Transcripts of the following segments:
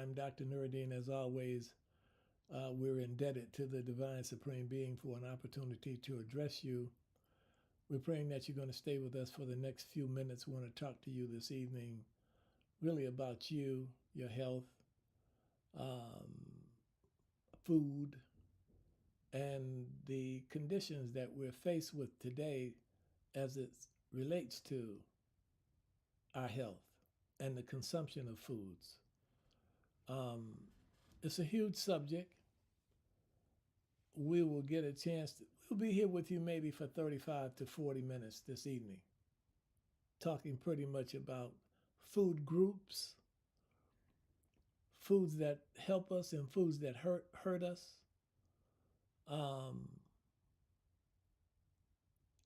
I'm Dr. Nuriddin. As always, we're indebted to the Divine Supreme Being for an opportunity to address you. We're praying that you're going to stay with us for the next few minutes. We want to talk to you this evening really about you, your health, food, and the conditions that we're faced with today as it relates to our health and the consumption of foods. It's a huge subject. We will get a chance we'll be here with you maybe for 35 to 40 minutes this evening, talking pretty much about food groups, foods that help us and foods that hurt us,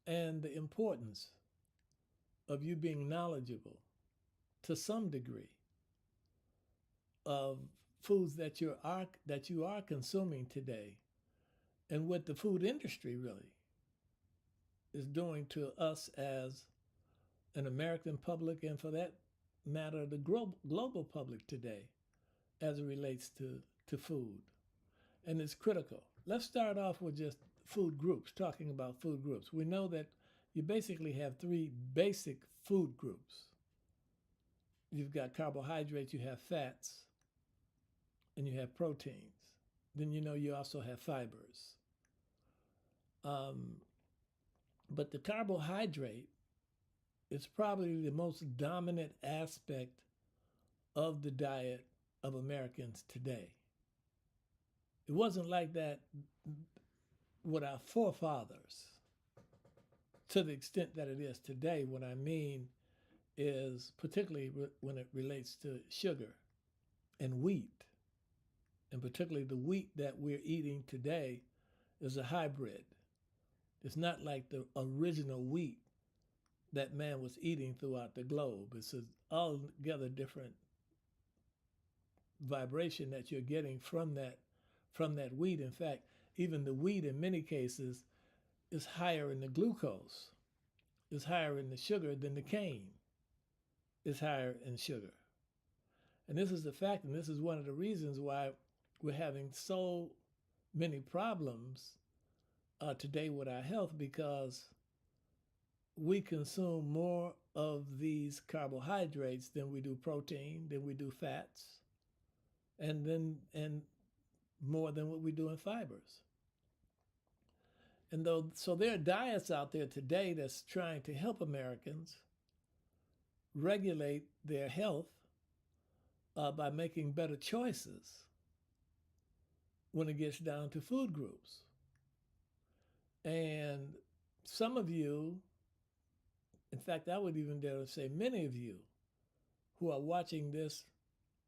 and the importance of you being knowledgeable to some degree of foods that you are consuming today, and what the food industry really is doing to us as an American public, and for that matter, the global public today as it relates to food. And it's critical. Let's start off with just food groups, talking about food groups. We know that you basically have three basic food groups. You've got carbohydrates, you have fats, and you have proteins. Then you also have fibers. But the carbohydrate is probably the most dominant aspect of the diet of Americans today. It wasn't like that with our forefathers to the extent that it is today. What I mean is particularly when it relates to sugar and wheat, and particularly the wheat that we're eating today is a hybrid. It's not like the original wheat that man was eating throughout the globe. It's an altogether different vibration that you're getting from that wheat. In fact, even the wheat in many cases is higher in the glucose, is higher in the sugar than the cane is higher in sugar. And this is the fact, and this is one of the reasons why we're having so many problems today with our health, because we consume more of these carbohydrates than we do protein, than we do fats, and more than what we do in fibers. And so there are diets out there today that's trying to help Americans regulate their health by making better choices when it gets down to food groups. And some of you, in fact, I would even dare to say many of you who are watching this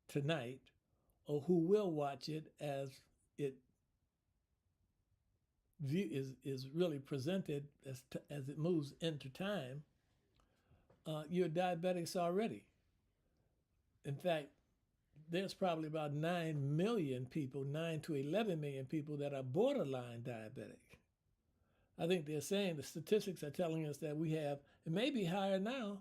tonight, or who will watch it as it is really presented as it moves into time, you're diabetics already. In fact, there's probably about 9 million people, 9 to 11 million people that are borderline diabetic. I think they're saying, the statistics are telling us that we have, it may be higher now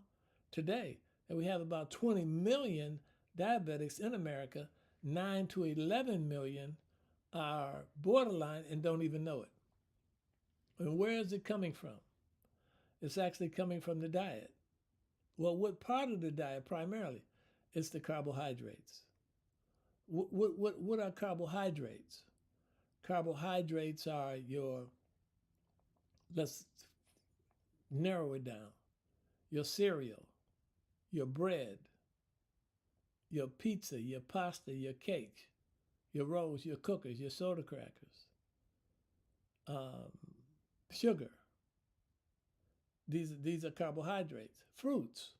today, that we have about 20 million diabetics in America. 9 to 11 million are borderline and don't even know it. And where is it coming from? It's actually coming from the diet. Well, what part of the diet primarily? It's the carbohydrates. What are carbohydrates? Carbohydrates are let's narrow it down, your cereal, your bread, your pizza, your pasta, your cake, your rolls, your cookies, your soda crackers, sugar. These are carbohydrates. Fruits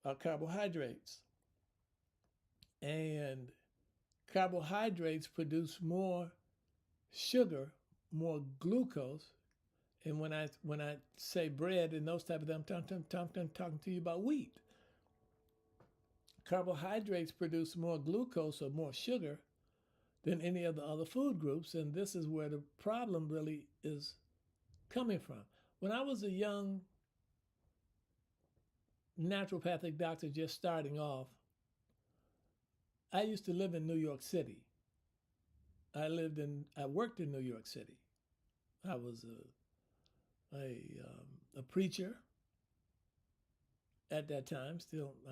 are carbohydrates. And carbohydrates produce more sugar, more glucose. And when I say bread and those type of things, I'm talking to you about wheat. Carbohydrates produce more glucose or more sugar than any of the other food groups, and this is where the problem really is coming from. When I was a young naturopathic doctor just starting off, I used to live in New York City. I worked in New York City. I was a preacher at that time.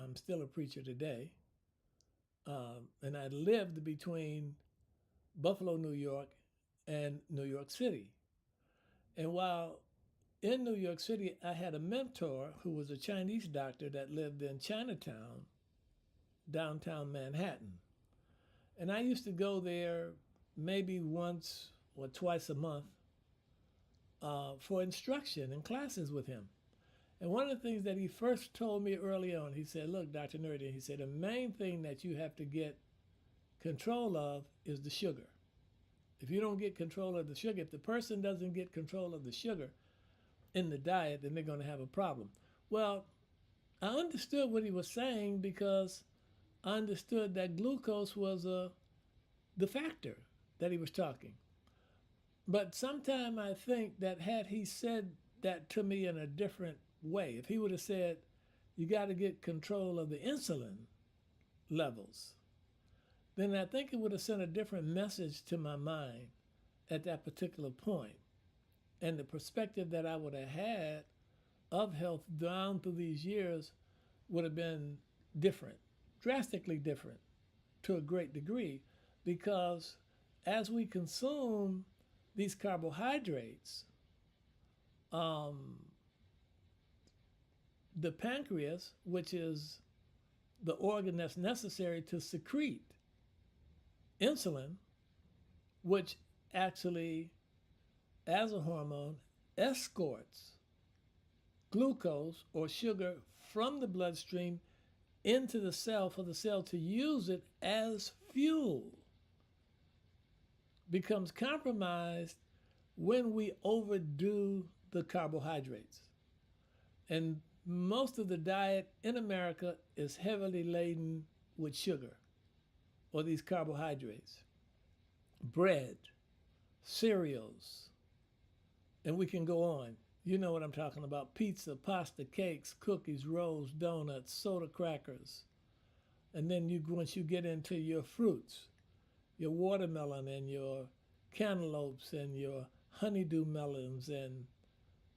I'm still a preacher today. And I lived between Buffalo, New York, and New York City. And while in New York City, I had a mentor who was a Chinese doctor that lived in Chinatown, downtown Manhattan. And I used to go there maybe once or twice a month for instruction and classes with him. And one of the things that he first told me early on, he said, look, Dr. Nuriddin, he said, the main thing that you have to get control of is the sugar. If you don't get control of the sugar, if the person doesn't get control of the sugar in the diet, then they're going to have a problem. Well, I understood what he was saying because I understood that glucose was the factor that he was talking. But sometimes I think that had he said that to me in a different way, if he would have said, you got to get control of the insulin levels, then I think it would have sent a different message to my mind at that particular point. And the perspective that I would have had of health down through these years would have been different, drastically different to a great degree, because as we consume these carbohydrates, the pancreas, which is the organ that's necessary to secrete insulin, which actually, as a hormone, escorts glucose or sugar from the bloodstream into the cell for the cell to use it as fuel, becomes compromised when we overdo the carbohydrates. And most of the diet in America is heavily laden with sugar or these carbohydrates, bread, cereals, and we can go on. You know what I'm talking about: pizza, pasta, cakes, cookies, rolls, donuts, soda crackers. And then once you get into your fruits, your watermelon and your cantaloupes and your honeydew melons and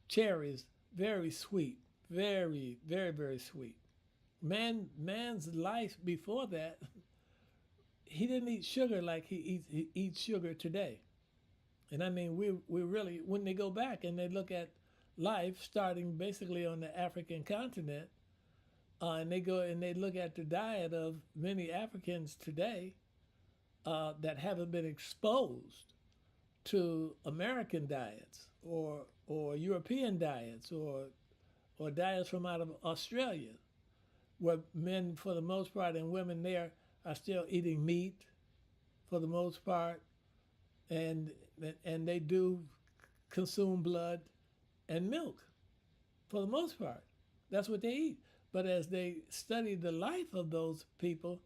cherries, very sweet, very, very, very sweet. Man's life before that, he didn't eat sugar like he eats sugar today. And I mean, we really, when they go back and they look at life starting basically on the African continent, and they go and they look at the diet of many Africans today that haven't been exposed to American diets or European diets or diets from out of Australia, where men, for the most part, and women there are still eating meat for the most part, and they do consume blood and milk for the most part. That's what they eat. But as they study the life of those people,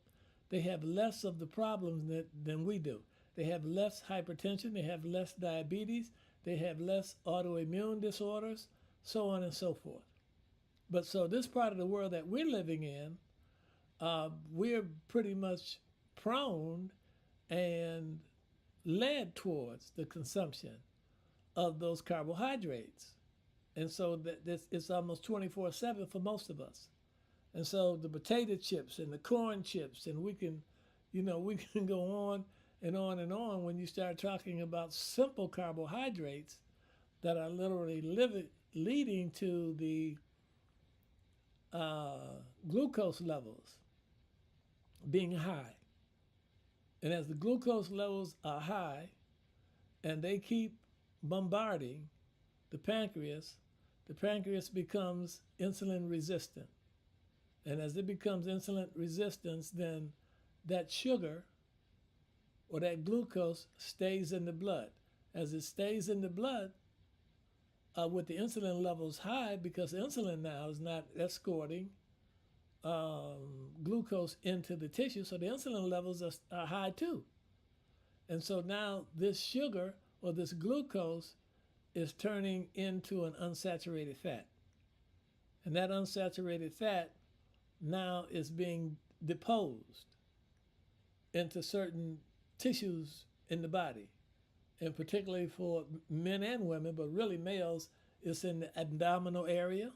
they have less of the problems than we do. They have less hypertension, they have less diabetes, they have less autoimmune disorders, so on and so forth. But so this part of the world that we're living in, we're pretty much prone and led towards the consumption of those carbohydrates. And so it's almost 24/7 for most of us. And so the potato chips and the corn chips, and we can go on and on and on when you start talking about simple carbohydrates that are literally leading to the glucose levels being high. And as the glucose levels are high and they keep bombarding the pancreas becomes insulin resistant. And as it becomes insulin resistant, then that sugar or that glucose stays in the blood. As it stays in the blood, with the insulin levels high, because insulin now is not escorting glucose into the tissue, so the insulin levels are high too. And so now this sugar or this glucose is turning into an unsaturated fat. And that unsaturated fat now is being deposed into certain tissues in the body, and particularly for men and women, but really males, it's in the abdominal area.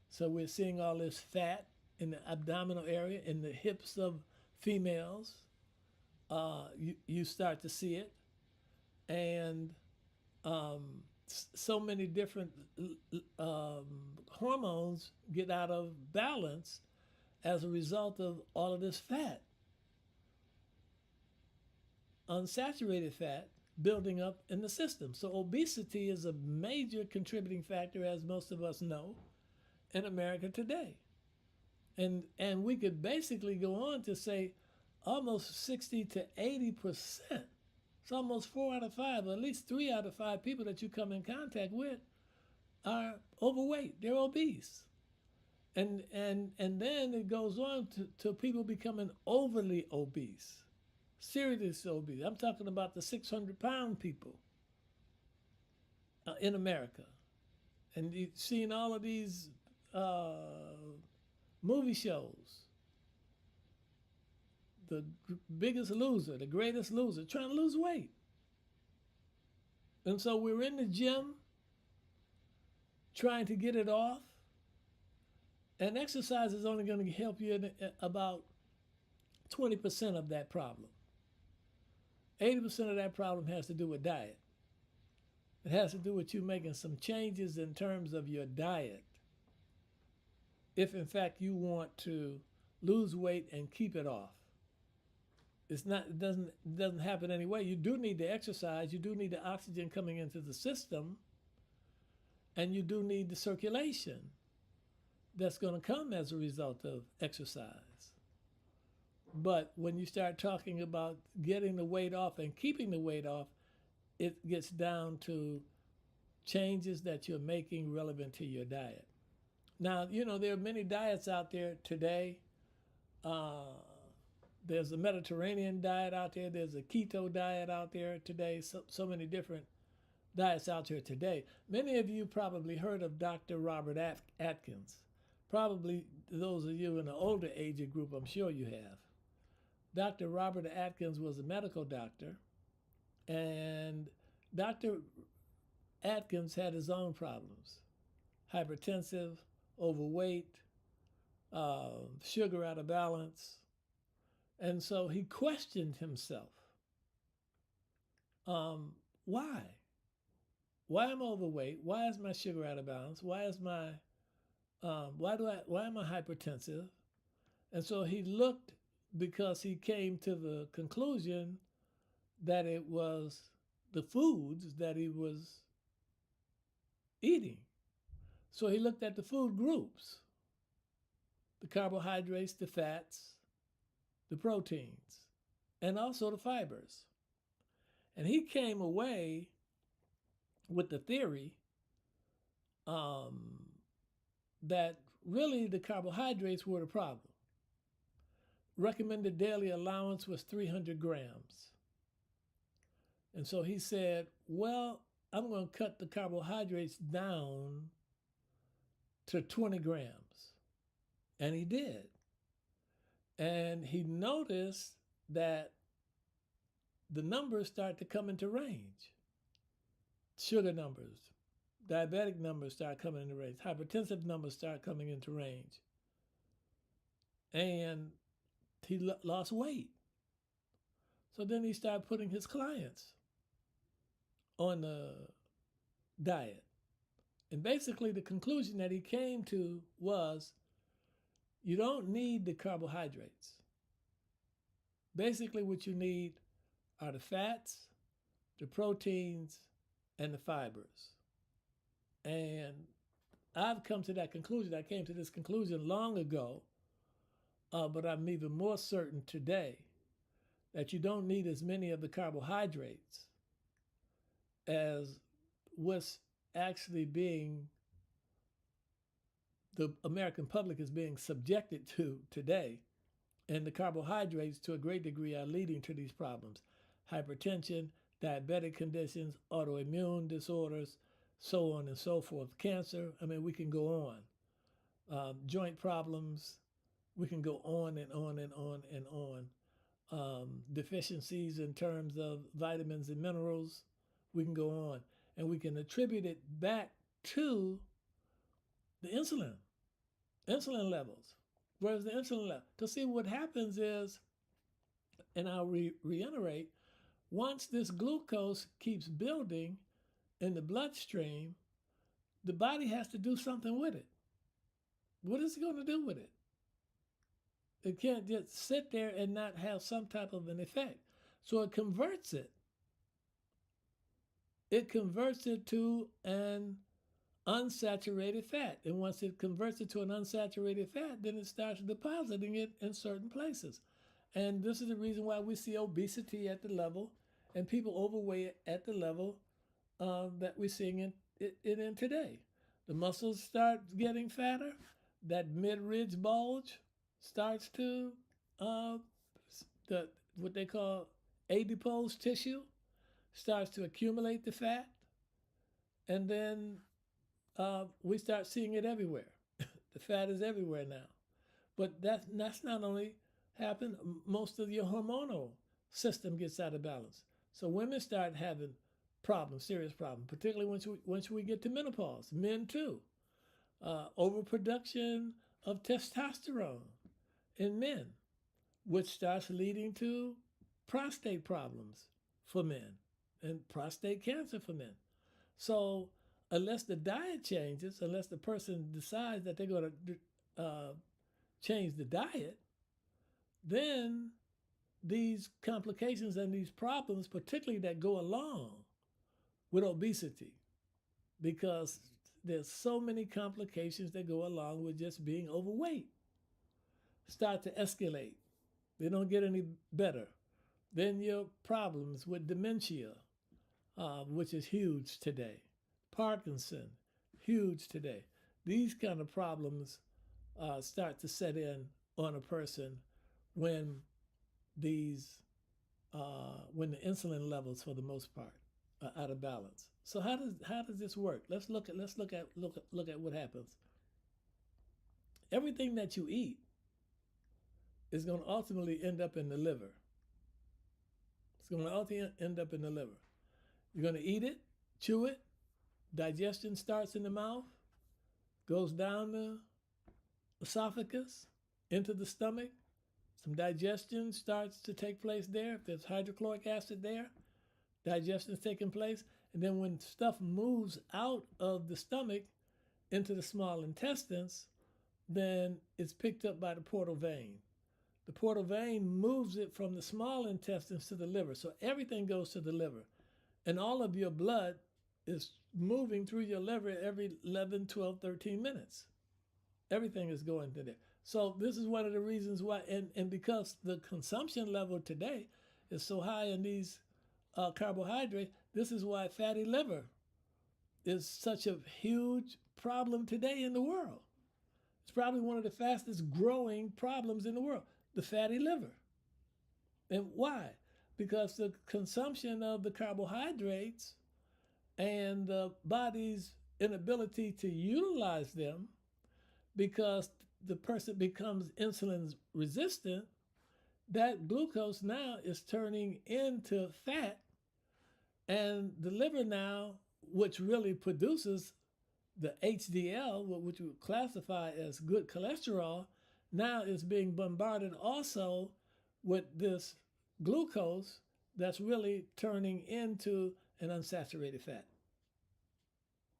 So we're seeing all this fat in the abdominal area, in the hips of females. You start to see it, and um, so many different um, hormones get out of balance as a result of all of this fat, unsaturated fat building up in the system. So obesity is a major contributing factor, as most of us know, in America today. And we could basically go on to say almost 60 to 80%. It's almost 4 out of 5, or at least 3 out of 5 people that you come in contact with are overweight. They're obese. And then it goes on to people becoming overly obese, seriously obese. I'm talking about the 600-pound people in America. And you've seen all of these movie shows, the biggest loser, the greatest loser, trying to lose weight. And so we're in the gym trying to get it off. And exercise is only going to help you in about 20% of that problem. 80% of that problem has to do with diet. It has to do with you making some changes in terms of your diet, if in fact you want to lose weight and keep it off. It doesn't happen anyway. You do need the exercise, you do need the oxygen coming into the system, and you do need the circulation that's going to come as a result of exercise. But when you start talking about getting the weight off and keeping the weight off, it gets down to changes that you're making relevant to your diet. Now, there are many diets out there today. There's a Mediterranean diet out there. There's a keto diet out there today. So many different diets out there today. Many of you probably heard of Dr. Robert Atkins. Probably those of you in the older age group, I'm sure you have. Dr. Robert Atkins was a medical doctor, and Dr. Atkins had his own problems: hypertensive, overweight, sugar out of balance. And so he questioned himself. Why? Why am I overweight? Why is my sugar out of balance? Why am I hypertensive? And so he looked, because he came to the conclusion that it was the foods that he was eating. So he looked at the food groups: the carbohydrates, the fats, the proteins, and also the fibers. And he came away with the theory that really the carbohydrates were the problem. Recommended daily allowance was 300 grams. And so he said, well, I'm going to cut the carbohydrates down to 20 grams. And he did. And he noticed that the numbers start to come into range. Sugar numbers, diabetic numbers start coming into range. Hypertensive numbers start coming into range. And he lost weight. So then he started putting his clients on the diet. And basically the conclusion that he came to was, you don't need the carbohydrates. Basically what you need are the fats, the proteins, and the fibers. And I've come to that conclusion. I came to this conclusion long ago, but I'm even more certain today that you don't need as many of the carbohydrates as what's actually being, the American public is being subjected to today. And the carbohydrates, to a great degree, are leading to these problems: hypertension, diabetic conditions, autoimmune disorders, so on and so forth. Cancer, we can go on. Joint problems, we can go on and on and on and on. deficiencies in terms of vitamins and minerals. We can go on, and we can attribute it back to the insulin levels. Where's the insulin level? To see what happens is, and I'll reiterate, once this glucose keeps building in the bloodstream, the body has to do something with it. What is it going to do with it? It can't just sit there and not have some type of an effect. So it converts it. It converts it to an unsaturated fat. And once it converts it to an unsaturated fat, then it starts depositing it in certain places. And this is the reason why we see obesity at the level and people overweight at the level that we're seeing it in today. The muscles start getting fatter. That mid-ridge bulge starts to, what they call adipose tissue, starts to accumulate the fat. And then we start seeing it everywhere. The fat is everywhere now. But that's not only happen, most of your hormonal system gets out of balance. So women start having problems, serious problems, particularly once we get to menopause. Men too. Overproduction of testosterone in men, which starts leading to prostate problems for men and prostate cancer for men. So unless the diet changes, unless the person decides that they're going to change the diet, then these complications and these problems, particularly that go along with obesity, because there's so many complications that go along with just being overweight, start to escalate. They don't get any better. Then your problems with dementia, which is huge today. Parkinson, huge today. These kind of problems start to set in on a person when the insulin levels, for the most part, are out of balance. So how does this work? Let's look at what happens. Everything that you eat is going to ultimately end up in the liver. It's going to ultimately end up in the liver. You're going to eat it, chew it, digestion starts in the mouth, goes down the esophagus, into the stomach. Some digestion starts to take place there. If there's hydrochloric acid there, digestion is taking place. And then when stuff moves out of the stomach into the small intestines, then it's picked up by the portal vein. The portal vein moves it from the small intestines to the liver. So everything goes to the liver. And all of your blood is moving through your liver every 11, 12, 13 minutes. Everything is going to there. So this is one of the reasons why, and because the consumption level today is so high in these carbohydrates, this is why fatty liver is such a huge problem today in the world. It's probably one of the fastest growing problems in the world, the fatty liver. And why? Because the consumption of the carbohydrates and the body's inability to utilize them, because the person becomes insulin resistant, that glucose now is turning into fat, and the liver now, which really produces the HDL, which we classify as good cholesterol, now is being bombarded also with this glucose that's really turning into an unsaturated fat.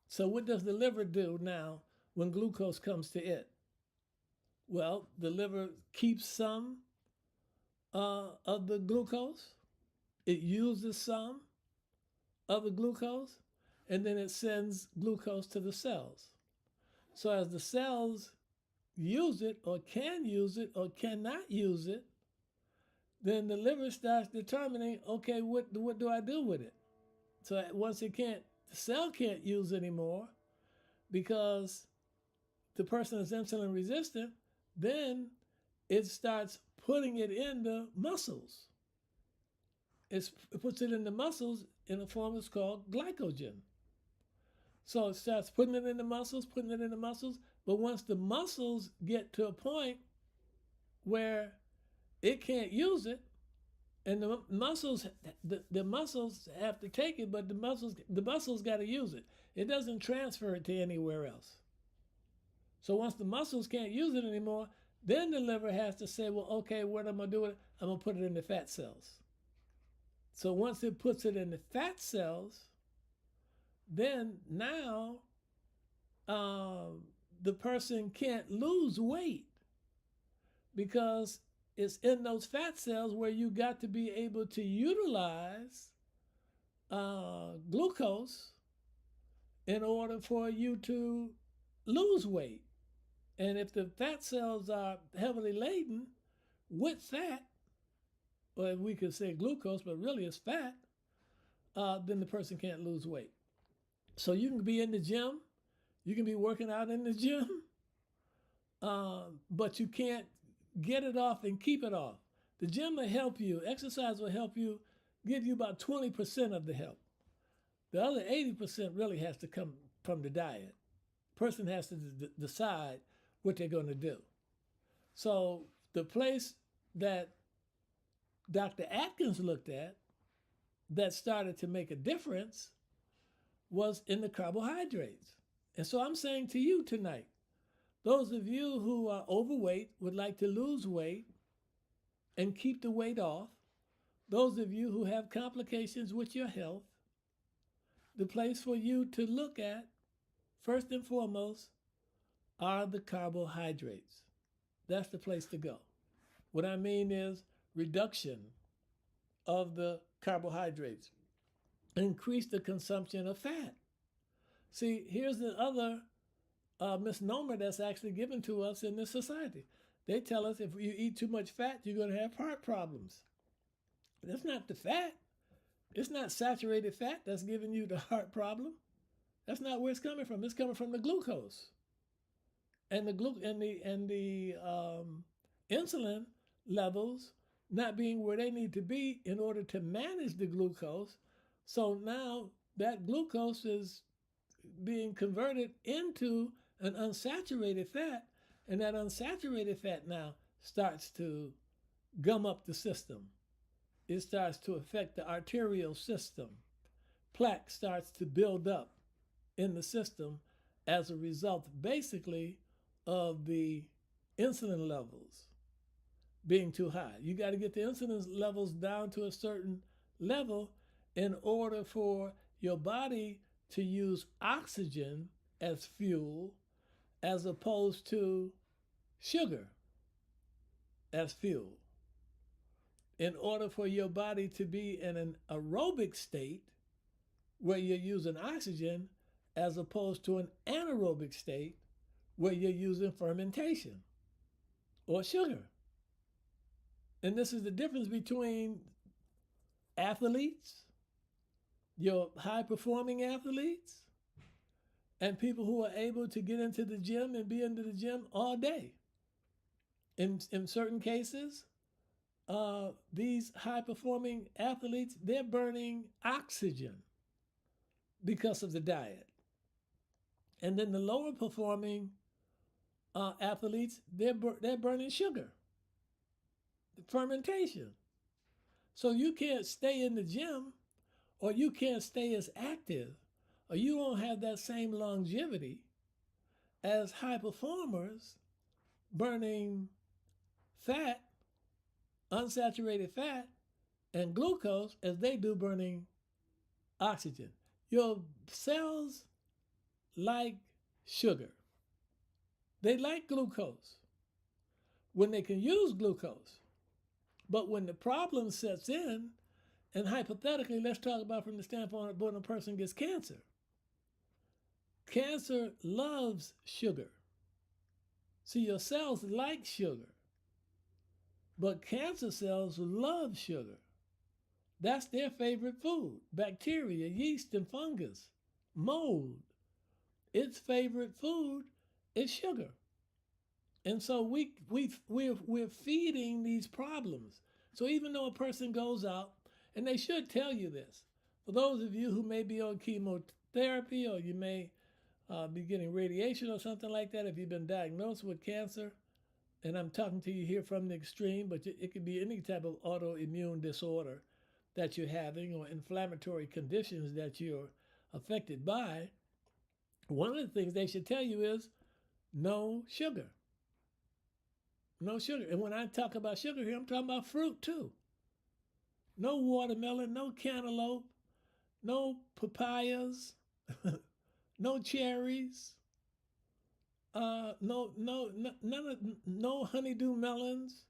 So what does the liver do now when glucose comes to it? Well, the liver keeps some of the glucose. It uses some of the glucose, and then it sends glucose to the cells. So as the cells use it or can use it or cannot use it, then the liver starts determining, okay, what do I do with it? So once the cell can't use anymore because the person is insulin resistant, then it starts putting it in the muscles. It puts it in the muscles in a form that's called glycogen. So it starts putting it in the muscles, but once the muscles get to a point where it can't use it, And the muscles have to take it, but the muscles got to use it. It doesn't transfer it to anywhere else. So once the muscles can't use it anymore, then the liver has to say, well, okay, what am I doing? I'm gonna put it in the fat cells. So once it puts it in the fat cells, then now the person can't lose weight because it's in those fat cells where you got to be able to utilize glucose in order for you to lose weight. And if the fat cells are heavily laden with fat, or we could say glucose, but really it's fat, then the person can't lose weight. So you can be in the gym, you can be working out in the gym, but you can't get it off and keep it off. The gym will help you, exercise will help you, give you about 20% of the help. The other 80% really has to come from the diet. Person has to decide what they're going to do. So the place that Dr. Atkins looked at that started to make a difference was in the carbohydrates. And so I'm saying to you tonight, those of you who are overweight, would like to lose weight and keep the weight off, those of you who have complications with your health, the place for you to look at, first and foremost, are the carbohydrates. That's the place to go. What I mean is reduction of the carbohydrates. Increase the consumption of fat. See, here's the other misnomer that's actually given to us in this society. They tell us if you eat too much fat, you're going to have heart problems. That's not the fat. It's not saturated fat that's giving you the heart problem. That's not where it's coming from. It's coming from the glucose. And the insulin levels not being where they need to be in order to manage the glucose. So now that glucose is being converted into an unsaturated fat, and that unsaturated fat now starts to gum up the system. It starts to affect the arterial system. Plaque starts to build up in the system as a result, basically, of the insulin levels being too high. You got to get the insulin levels down to a certain level in order for your body to use oxygen as fuel as opposed to sugar as fuel. In order for your body to be in an aerobic state where you're using oxygen as opposed to an anaerobic state where you're using fermentation or sugar. And this is the difference between athletes, your high-performing athletes, and people who are able to get into the gym and be into the gym all day. In certain cases, these high-performing athletes, they're burning oxygen because of the diet. And then the lower-performing athletes, they're burning sugar, fermentation. So you can't stay in the gym, or you can't stay as active, or you won't have that same longevity as high performers burning fat, unsaturated fat, and glucose as they do burning oxygen. Your cells like sugar. They like glucose when they can use glucose. But when the problem sets in, and hypothetically, let's talk about from the standpoint of when a person gets cancer. Cancer loves sugar. See, your cells like sugar, but cancer cells love sugar. That's their favorite food. Bacteria, yeast, and fungus, mold. Its favorite food is sugar. And so we're feeding these problems. So even though a person goes out, and they should tell you this, for those of you who may be on chemotherapy, or you may be getting radiation or something like that, if you've been diagnosed with cancer, and I'm talking to you here from the extreme, but it could be any type of autoimmune disorder that you're having or inflammatory conditions that you're affected by, one of the things they should tell you is no sugar. No sugar. And when I talk about sugar here, I'm talking about fruit too. No watermelon, no cantaloupe, no papayas, no cherries, no honeydew melons.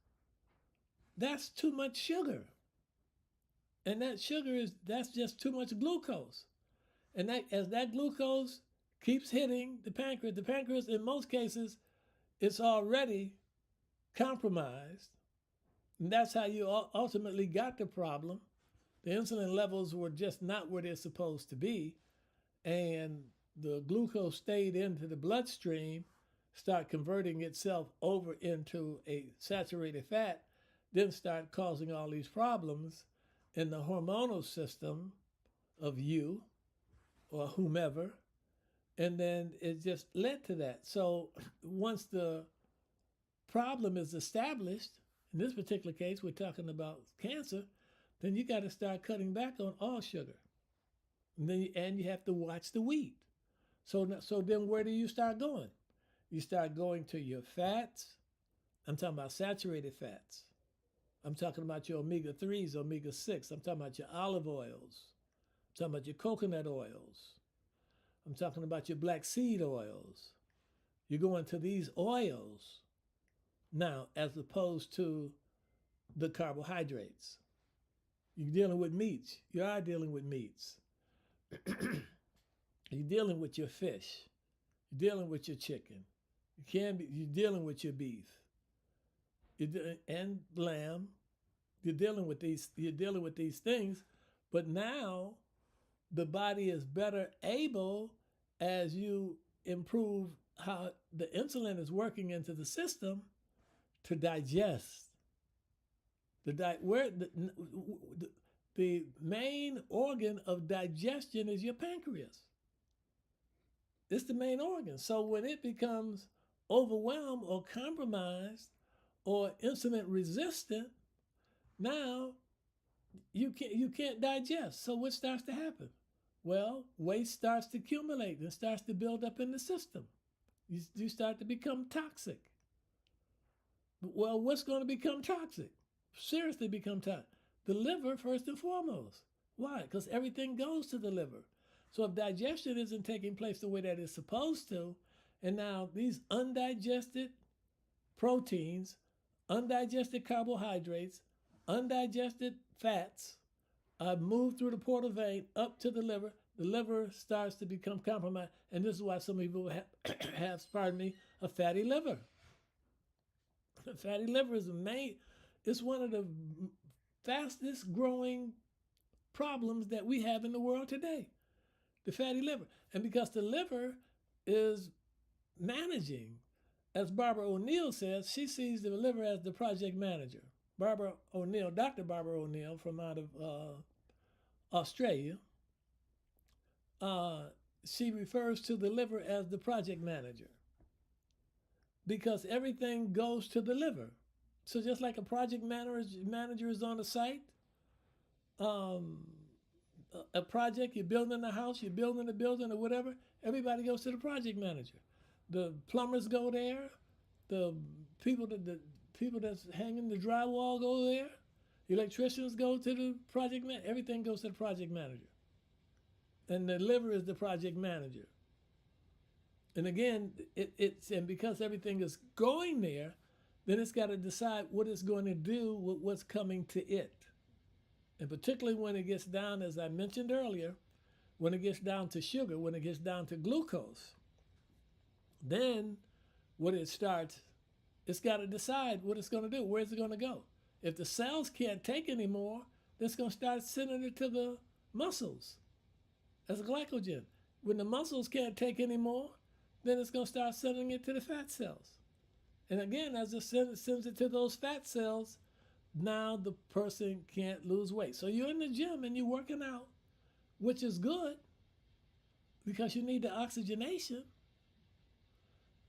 That's too much sugar. And that's just too much glucose. And as that glucose keeps hitting the pancreas in most cases, it's already compromised. And that's how you ultimately got the problem. The insulin levels were just not where they're supposed to be. And the glucose stayed into the bloodstream, start converting itself over into a saturated fat, then start causing all these problems in the hormonal system of you or whomever. And then it just led to that. So once the problem is established, in this particular case, we're talking about cancer, then you got to start cutting back on all sugar. And you have to watch the wheat. So then where do you start going? You start going to your fats. I'm talking about saturated fats. I'm talking about your omega-3s, omega-6. I'm talking about your olive oils. I'm talking about your coconut oils. I'm talking about your black seed oils. You're going to these oils now as opposed to the carbohydrates. You're dealing with meats. You are dealing with meats. You're dealing with your fish. You're dealing with your chicken. You're dealing with your beef. And lamb. You're dealing with these things, but now the body is better able, as you improve how the insulin is working into the system, to digest. The main organ of digestion is your pancreas. It's the main organ. So when it becomes overwhelmed or compromised or insulin resistant, now you can't digest. So what starts to happen? Well, waste starts to accumulate and starts to build up in the system. You start to become toxic. Well, what's going to become toxic? Seriously become toxic. The liver, first and foremost. Why? Because everything goes to the liver. So if digestion isn't taking place the way that it's supposed to, and now these undigested proteins, undigested carbohydrates, undigested fats are moved through the portal vein up to the liver starts to become compromised. And this is why some people have a fatty liver. A fatty liver is it's one of the fastest growing problems that we have in the world today, the fatty liver. And because the liver is managing, as Barbara O'Neill says, she sees the liver as the project manager. Dr. Barbara O'Neill from out of Australia, she refers to the liver as the project manager because everything goes to the liver. So just like a project manager is on the site, a project, you're building a house, you're building a building or whatever, everybody goes to the project manager. The plumbers go there, the people that's hanging the drywall go there, electricians go to the project manager, everything goes to the project manager. And the liver is the project manager. And again, and because everything is going there, then it's got to decide what it's going to do with what's coming to it. And particularly when it gets down, as I mentioned earlier, when it gets down to sugar, when it gets down to glucose, then what it starts, it's got to decide what it's going to do. Where's it going to go? If the cells can't take anymore, then it's going to start sending it to the muscles as a glycogen. When the muscles can't take anymore, then it's going to start sending it to the fat cells. And again, as it sends it to those fat cells, now the person can't lose weight. So you're in the gym and you're working out, which is good because you need the oxygenation.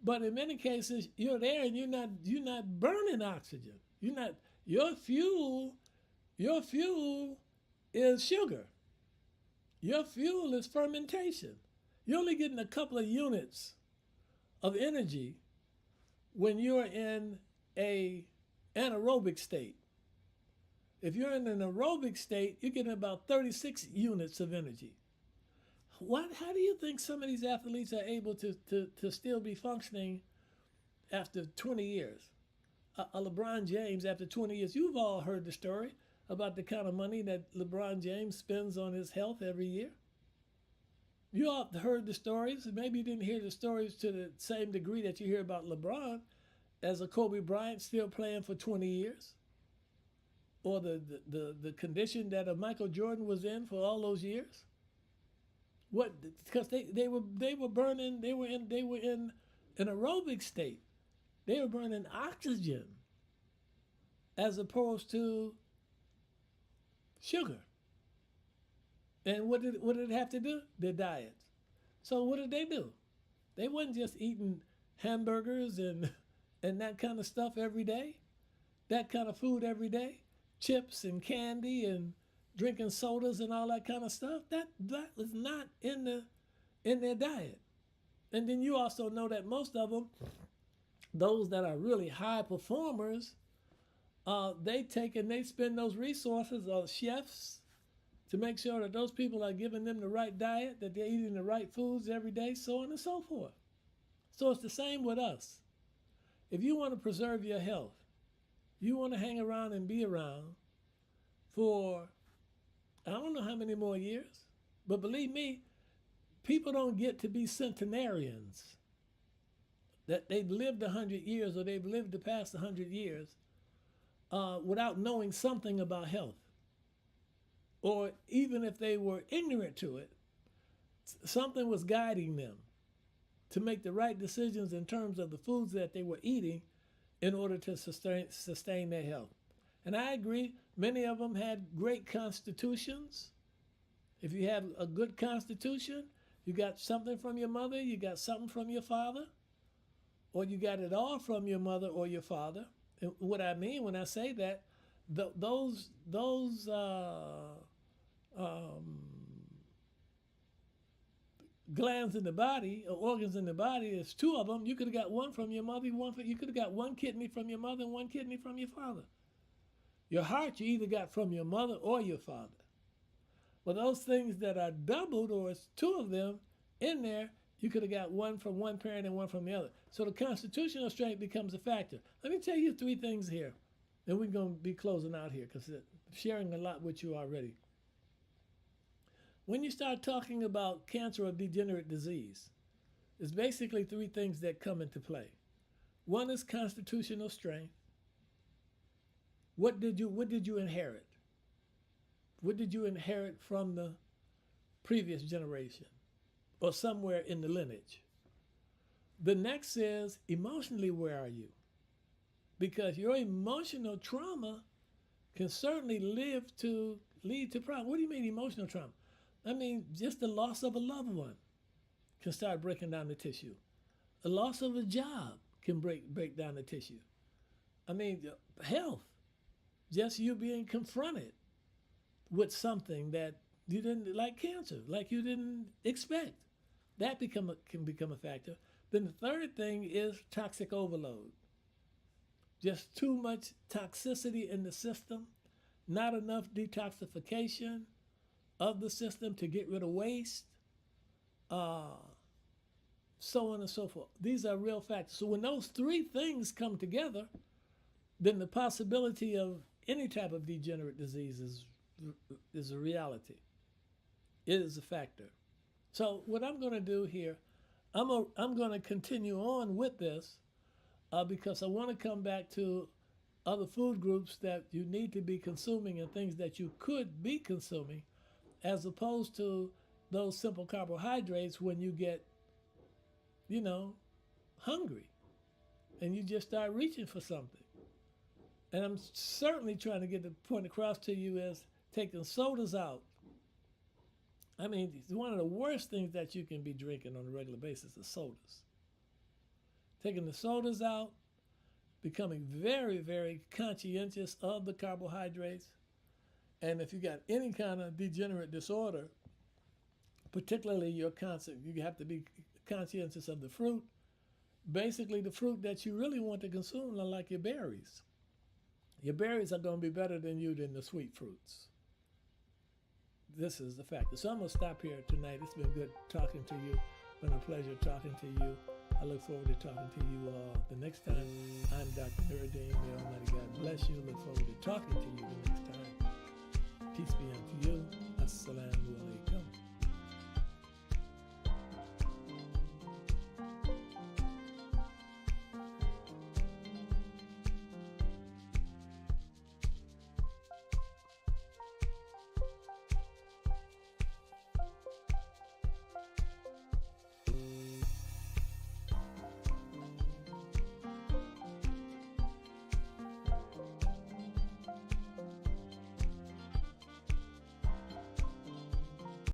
But in many cases, you're there and you're not burning oxygen. You're not your fuel. Your fuel is sugar. Your fuel is fermentation. You're only getting a couple of units of energy when you're in a anaerobic state. If you're in an aerobic state, you're getting about 36 units of energy. How do you think some of these athletes are able to still be functioning after 20 years? A LeBron James, after 20 years, you've all heard the story about the kind of money that LeBron James spends on his health every year. You all heard the stories. Maybe you didn't hear the stories to the same degree that you hear about LeBron as a Kobe Bryant still playing for 20 years. Or the condition that a Michael Jordan was in for all those years. What? Because they were burning. They were in an aerobic state. They were burning oxygen as opposed to sugar. And what did it have to do? Their diets. So what did they do? They wasn't just eating hamburgers and that kind of stuff every day, that kind of food every day, chips and candy and drinking sodas and all that kind of stuff. That was not in their diet. And then you also know that most of them, those that are really high performers, they spend those resources on chefs to make sure that those people are giving them the right diet, that they're eating the right foods every day, so on and so forth. So it's the same with us. If you want to preserve your health, you want to hang around and be around for, I don't know how many more years, but believe me, people don't get to be centenarians, that they've lived 100 years or they've lived the past 100 years without knowing something about health. Or even if they were ignorant to it, something was guiding them to make the right decisions in terms of the foods that they were eating in order to sustain their health. And I agree, many of them had great constitutions. If you have a good constitution, you got something from your mother, you got something from your father, or you got it all from your mother or your father. And what I mean when I say that, those glands in the body, or organs in the body, there's two of them. You could have got one from your mother, you could have got one kidney from your mother and one kidney from your father. Your heart you either got from your mother or your father. Well, those things that are doubled, or it's two of them in there, you could have got one from one parent and one from the other. So the constitutional strength becomes a factor. Let me tell you three things here, and we're going to be closing out here because I'm sharing a lot with you already. When you start talking about cancer or degenerate disease, there's basically three things that come into play. One is constitutional strength. What did you inherit? What did you inherit from the previous generation or somewhere in the lineage? The next is emotionally, where are you? Because your emotional trauma can certainly lead to problems. What do you mean emotional trauma? I mean, just the loss of a loved one can start breaking down the tissue. The loss of a job can break down the tissue. I mean, health, just you being confronted with something that you didn't, like cancer, like you didn't expect. That can become a factor. Then the third thing is toxic overload. Just too much toxicity in the system, not enough detoxification of the system to get rid of waste, so on and so forth. These are real factors. So when those three things come together, then the possibility of any type of degenerate disease is a reality. It is a factor. So what I'm going to do here, I'm going to continue on with this because I want to come back to other food groups that you need to be consuming and things that you could be consuming, as opposed to those simple carbohydrates when you get, hungry and you just start reaching for something. And I'm certainly trying to get the point across to you is taking sodas out. I mean, it's one of the worst things that you can be drinking on a regular basis is sodas. taking the sodas out, becoming very, very conscientious of the carbohydrates. And if you got any kind of degenerate disorder, particularly you have to be conscientious of the fruit. Basically, the fruit that you really want to consume are like your berries. Your berries are going to be better than the sweet fruits. This is the fact. So I'm going to stop here tonight. It's been good talking to you. It's been a pleasure talking to you. I look forward to talking to you the next time. I'm Dr. Nuriddin. May Almighty God bless you. Look forward to talking to you the next time. Peace be unto you. Assalamu alaikum.